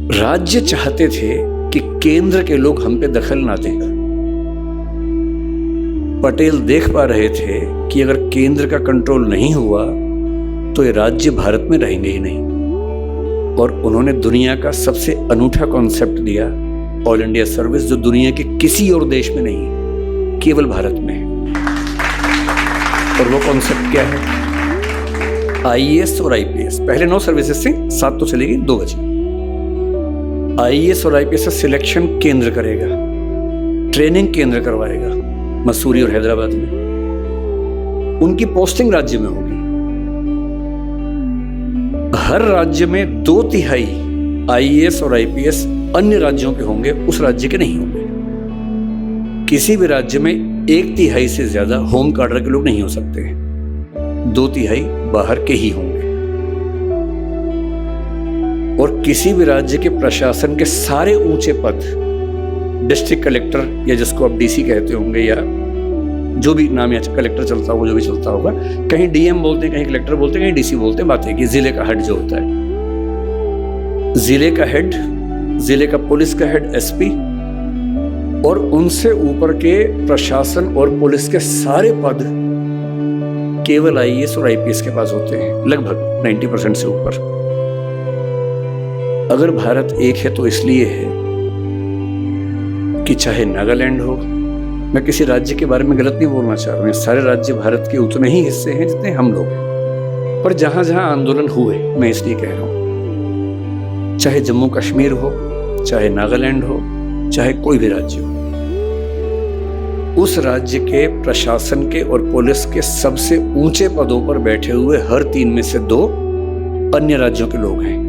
राज्य चाहते थे कि केंद्र के लोग हम पे दखल ना दें। पटेल देख पा रहे थे कि अगर केंद्र का कंट्रोल नहीं हुआ तो ये राज्य भारत में रहेंगे ही नहीं, और उन्होंने दुनिया का सबसे अनूठा कॉन्सेप्ट दिया, ऑल इंडिया सर्विस, जो दुनिया के किसी और देश में नहीं, केवल भारत में है। और वो कॉन्सेप्ट क्या है? आईएएस और आईपीएस, पहले 9 सर्विसेज से 7 तो चलेगी, 2 बची। आईएएस और आईपीएस का सिलेक्शन केंद्र करेगा, ट्रेनिंग केंद्र करवाएगा, मसूरी और हैदराबाद में। उनकी पोस्टिंग राज्य में होगी। हर राज्य में 2/3 आईएएस और आईपीएस अन्य राज्यों के होंगे, उस राज्य के नहीं होंगे। किसी भी राज्य में 1/3 से ज्यादा होम कार्डर के लोग नहीं हो सकते, 2/3 बाहर के ही होंगे। और किसी भी राज्य के प्रशासन के सारे ऊंचे पद, डिस्ट्रिक्ट कलेक्टर या जिसको आप डीसी कहते होंगे, या जो भी नाम या कलेक्टर चलता होगा, जो भी चलता होगा, कहीं डीएम बोलते हैं, कहीं कलेक्टर बोलते हैं, कहीं डीसी बोलते हैं, बात है कि जिले का हेड जो होता है, जिले का हेड, जिले का पुलिस का हेड एसपी, और उनसे ऊपर के प्रशासन और पुलिस के सारे पद केवल आईएएस और आईपीएस के पास होते हैं, लगभग 90% से ऊपर। अगर भारत एक है तो इसलिए है कि चाहे नागालैंड हो, मैं किसी राज्य के बारे में गलत नहीं बोलना चाह रहा हूँ, सारे राज्य भारत के उतने ही हिस्से हैं जितने हम लोग हैं, पर जहां जहां आंदोलन हुए, मैं इसलिए कह रहा हूं, चाहे जम्मू कश्मीर हो, चाहे नागालैंड हो, चाहे कोई भी राज्य हो, उस राज्य के प्रशासन के और पुलिस के सबसे ऊंचे पदों पर बैठे हुए हर 3 में से 2 अन्य राज्यों के लोग हैं।